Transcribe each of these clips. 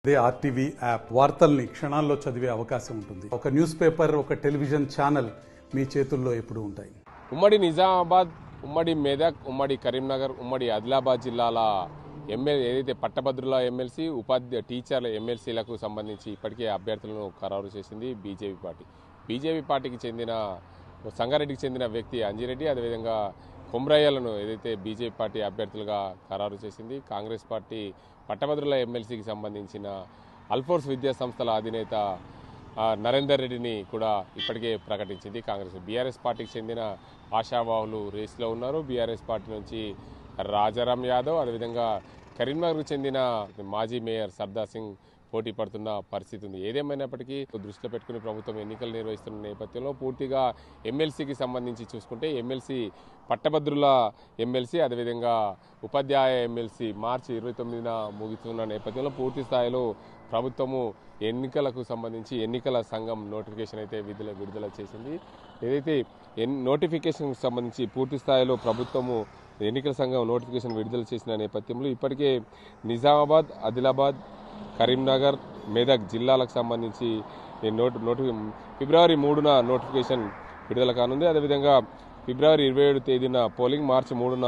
అదే RTV app వార్తల్ని క్షణాల్లో చదివే అవకాశం ఉంటుంది. ఒక న్యూస్ పేపర్, ఒక టెలివిజన్ ఛానల్ మీ చేతుల్లో ఎప్పుడూ ఉంటాయి. ఉమ్మడి నిజామాబాద్, ఉమ్మడి మెదక్, ఉమ్మడి కరీంనగర్, ఉమ్మడి ఆదిలాబాద్ జిల్లాల ఏదైతే పట్టభద్రుల ఎమ్మెల్సీ, టీచర్ల ఎమ్మెల్సీలకు సంబంధించి ఇప్పటికే అభ్యర్థులను ఖరారు చేసింది బీజేపీ పార్టీ. బీజేపీ పార్టీకి చెందిన సంగారెడ్డికి చెందిన వ్యక్తి అంజిరెడ్డి, అదేవిధంగా కొమ్రయ్యలను ఏదైతే బీజేపీ పార్టీ అభ్యర్థులుగా ఖరారు చేసింది. కాంగ్రెస్ పార్టీ పట్టభద్రుల ఎమ్మెల్సీకి సంబంధించిన అల్ఫోర్స్ విద్యా సంస్థల అధినేత నరేందర్ రెడ్డిని కూడా ఇప్పటికే ప్రకటించింది కాంగ్రెస్. బీఆర్ఎస్ పార్టీకి చెందిన ఆశావాహులు రేస్లో ఉన్నారు. బీఆర్ఎస్ పార్టీ నుంచి రాజారాం యాదవ్, అదేవిధంగా కరీంనగర్కు చెందిన మాజీ మేయర్ సర్దార్ సింగ్ పోటీ పడుతున్న పరిస్థితి ఉంది. ఏదేమైనప్పటికీ దృష్టిలో పెట్టుకుని ప్రభుత్వం ఎన్నికలు నిర్వహిస్తున్న నేపథ్యంలో పూర్తిగా ఎమ్మెల్సీకి సంబంధించి చూసుకుంటే ఎమ్మెల్సీ పట్టభద్రుల ఎమ్మెల్సీ, అదేవిధంగా ఉపాధ్యాయ ఎమ్మెల్సీ మార్చి 29న ముగుతున్న నేపథ్యంలో పూర్తి స్థాయిలో ప్రభుత్వము ఎన్నికలకు సంబంధించి ఎన్నికల సంఘం నోటిఫికేషన్ అయితే విడుదల చేసింది. ఏదైతే నోటిఫికేషన్కు సంబంధించి పూర్తి స్థాయిలో ప్రభుత్వము ఎన్నికల సంఘం నోటిఫికేషన్ విడుదల చేసిన నేపథ్యంలో ఇప్పటికే నిజామాబాద్, ఆదిలాబాద్, కరీంనగర్, మెదక్ జిల్లాలకు సంబంధించి ఫిబ్రవరి 3న నోటిఫికేషన్ విడుదల కానుంది. అదేవిధంగా ఫిబ్రవరి 27 తేదీన పోలింగ్, మార్చి 3న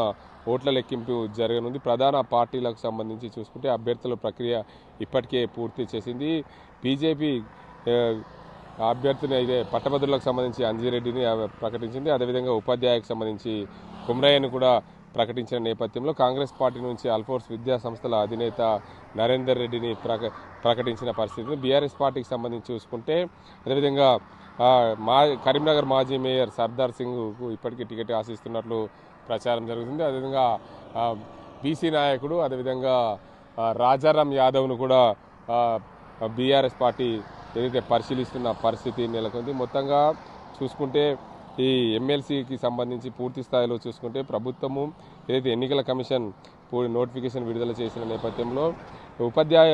ఓట్ల లెక్కింపు జరగనుంది. ప్రధాన పార్టీలకు సంబంధించి చూసుకుంటే అభ్యర్థుల ప్రక్రియ ఇప్పటికే పూర్తి చేసింది. బీజేపీ అభ్యర్థిని అయితే పట్టభద్రులకు సంబంధించి అంజిరెడ్డిని ప్రకటించింది. అదేవిధంగా ఉపాధ్యాయులకు సంబంధించి కుమ్రయ్యను కూడా ప్రకటించిన నేపథ్యంలో కాంగ్రెస్ పార్టీ నుంచి అల్ఫోర్స్ విద్యా సంస్థల అధినేత నరేందర్ రెడ్డిని ప్రకటించిన పరిస్థితి. బీఆర్ఎస్ పార్టీకి సంబంధించి చూసుకుంటే అదేవిధంగా కరీంనగర్ మాజీ మేయర్ సర్దార్ సింగ్కు ఇప్పటికీ టికెట్ ఆశిస్తున్నట్లు ప్రచారం జరుగుతుంది. అదేవిధంగా బీసీ నాయకుడు, అదేవిధంగా రాజారాం యాదవ్ను కూడా బీఆర్ఎస్ పార్టీ ఏదైతే పరిశీలిస్తున్న పరిస్థితి నెలకొంది. మొత్తంగా చూసుకుంటే ఈ ఎమ్మెల్సీకి సంబంధించి పూర్తి స్థాయిలో చూసుకుంటే ప్రభుత్వము ఏదైతే ఎన్నికల కమిషన్ నోటిఫికేషన్ విడుదల చేసిన నేపథ్యంలో ఉపాధ్యాయ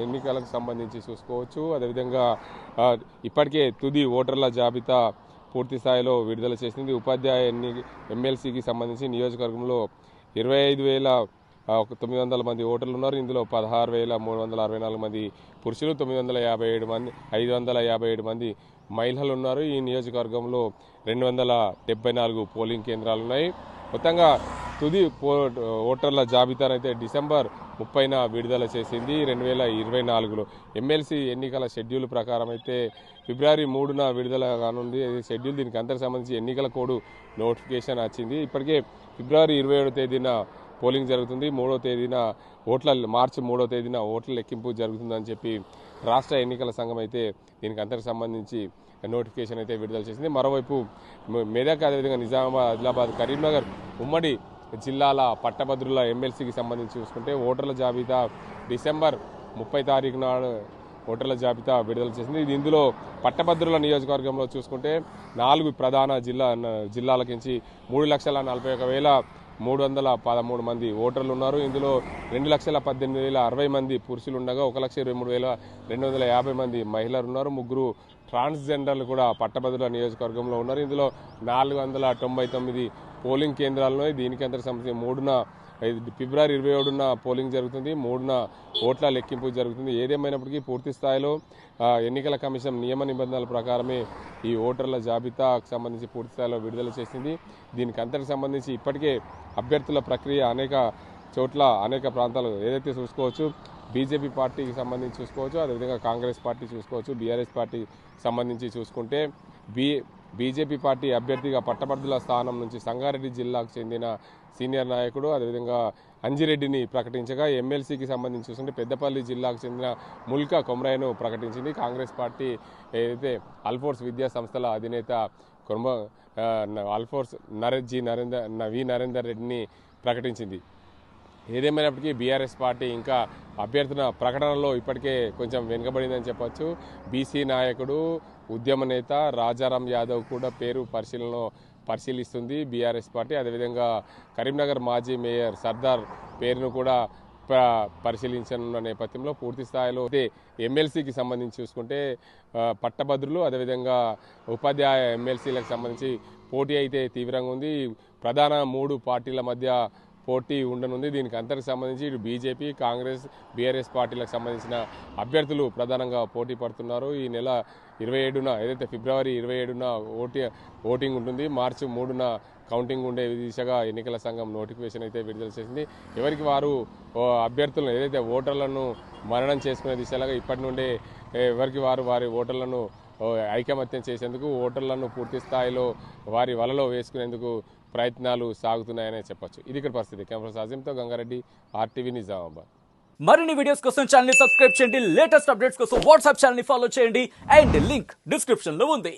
ఎన్నికలకు సంబంధించి చూసుకోవచ్చు. అదేవిధంగా ఇప్పటికే తుది ఓటర్ల జాబితా పూర్తి స్థాయిలో విడుదల చేసింది. ఉపాధ్యాయ ఎమ్మెల్సీకి సంబంధించి నియోజకవర్గంలో 25,900 మంది ఓటర్లు ఉన్నారు. ఇందులో 16,364 మంది పురుషులు, 557 మంది మహిళలు ఉన్నారు. ఈ నియోజకవర్గంలో 274 పోలింగ్ కేంద్రాలు ఉన్నాయి. మొత్తంగా తుది ఓటర్ల జాబితానైతే డిసెంబర్ 30న విడుదల చేసింది. 2024లో ఎమ్మెల్సీ ఎన్నికల షెడ్యూల్ ప్రకారం అయితే ఫిబ్రవరి 3న విడుదల కానుంది షెడ్యూల్. దీనికి అందరికి సంబంధించి ఎన్నికల కోడ్ నోటిఫికేషన్ వచ్చింది. ఇప్పటికే ఫిబ్రవరి 27 తేదీన పోలింగ్ జరుగుతుంది. మార్చి 3వ తేదీన ఓట్ల లెక్కింపు జరుగుతుందని చెప్పి రాష్ట్ర ఎన్నికల సంఘం అయితే దీనికి అందరికి సంబంధించి నోటిఫికేషన్ అయితే విడుదల చేసింది. మరోవైపు మెదక్, అదేవిధంగా నిజామాబాద్, ఆదిలాబాద్, కరీంనగర్ ఉమ్మడి జిల్లాల పట్టభద్రుల ఎమ్మెల్సీకి సంబంధించి చూసుకుంటే ఓటర్ల జాబితా డిసెంబర్ 30 తారీఖు నాడు ఓటర్ల జాబితా విడుదల చేసింది. ఇందులో పట్టభద్రుల నియోజకవర్గంలో చూసుకుంటే 4 ప్రధాన జిల్లాలకించి 3,41,313 మంది ఓటర్లు ఉన్నారు. ఇందులో 2,18,060 మంది పురుషులు ఉండగా 1,23,250 మంది మహిళలు ఉన్నారు. 3 ట్రాన్స్జెండర్లు కూడా పట్టభద్రుల నియోజకవర్గంలో ఉన్నారు. ఇందులో 499 పోలింగ్ కేంద్రాలు ఉన్నాయి. దీనికి అందరికి సంబంధించి ఫిబ్రవరి 27న పోలింగ్ జరుగుతుంది, 3న ఓట్ల లెక్కింపు జరుగుతుంది. ఏదేమైనప్పటికీ పూర్తి స్థాయిలో ఎన్నికల కమిషన్ నియమ నిబంధనల ప్రకారమే ఈ ఓటర్ల జాబితాకు సంబంధించి పూర్తి స్థాయిలో విడుదల చేసింది. దీనికి అందరికి సంబంధించి ఇప్పటికే అభ్యర్థుల ప్రక్రియ అనేక చోట్ల అనేక ప్రాంతాలు ఏదైతే చూసుకోవచ్చు, బీజేపీ పార్టీకి సంబంధించి చూసుకోవచ్చు, అదేవిధంగా కాంగ్రెస్ పార్టీ చూసుకోవచ్చు. బీఆర్ఎస్ పార్టీ సంబంధించి చూసుకుంటే బీజేపీ పార్టీ అభ్యర్థిగా పట్టభద్రుల స్థానం నుంచి సంగారెడ్డి జిల్లాకు చెందిన సీనియర్ నాయకుడు, అదేవిధంగా అంజిరెడ్డిని ప్రకటించగా ఎమ్మెల్సీకి సంబంధించి చూసుకుంటే పెద్దపల్లి జిల్లాకు చెందిన ముల్కా కొమ్రయ్యను ప్రకటించింది. కాంగ్రెస్ పార్టీ ఏదైతే అల్ఫోర్స్ విద్యా సంస్థల అధినేత అల్ఫోర్స్ నరేందర్ రెడ్డిని ప్రకటించింది. ఏదేమైనప్పటికీ బీఆర్ఎస్ పార్టీ ఇంకా అభ్యర్థుల ప్రకటనలో ఇప్పటికే కొంచెం వెనుకబడిందని చెప్పొచ్చు. బీసీ నాయకుడు, ఉద్యమ నేత రాజారాం యాదవ్ కూడా పేరు పరిశీలిస్తుంది బీఆర్ఎస్ పార్టీ. అదేవిధంగా కరీంనగర్ మాజీ మేయర్ సర్దార్ పేరును కూడా పరిశీలించనున్న నేపథ్యంలో పూర్తి స్థాయిలో ఎమ్మెల్సీకి సంబంధించి చూసుకుంటే పట్టభద్రులు, అదేవిధంగా ఉపాధ్యాయ ఎమ్మెల్సీలకు సంబంధించి పోటీ అయితే తీవ్రంగా ఉంది. ప్రధాన 3 పార్టీల మధ్య పోటీ ఉండనుంది. దీనికి అంతకు సంబంధించి ఇటు బీజేపీ, కాంగ్రెస్, బీఆర్ఎస్ పార్టీలకు సంబంధించిన అభ్యర్థులు ప్రధానంగా పోటీ పడుతున్నారు. ఈ నెల 27న ఏదైతే ఫిబ్రవరి 27న ఓటింగ్ ఉంటుంది. మార్చి 3న కౌంటింగ్ ఉండే దిశగా ఎన్నికల సంఘం నోటిఫికేషన్ అయితే విడుదల చేసింది. ఎవరికి వారు అభ్యర్థులను ఏదైతే ఓటర్లను మననం చేసుకునే దిశలాగా ఇప్పటి నుండే ఎవరికి వారు వారి ఓటర్లను ఐకమత్యం చేసేందుకు, ఓటర్లను పూర్తి స్థాయిలో వారి వలలో వేసుకునేందుకు ప్రయత్నాలు సాగుతున్నాయనే చెప్పొచ్చు. ఇది ఇక్కడ పరిస్థితి. కెమెరా అజీంతో గంగారెడ్డి, RTV నిజామాబాద్. మరిన్ని వీడియోస్ కోసం ఛానల్ ని సబ్స్క్రైబ్ చేయండి. లేటెస్ట్ అప్డేట్స్ కోసం వాట్సాప్ ఛానల్ ని ఫాలో చేయండి. అండ్ లింక్ డిస్క్రిప్షన్ లో ఉంది.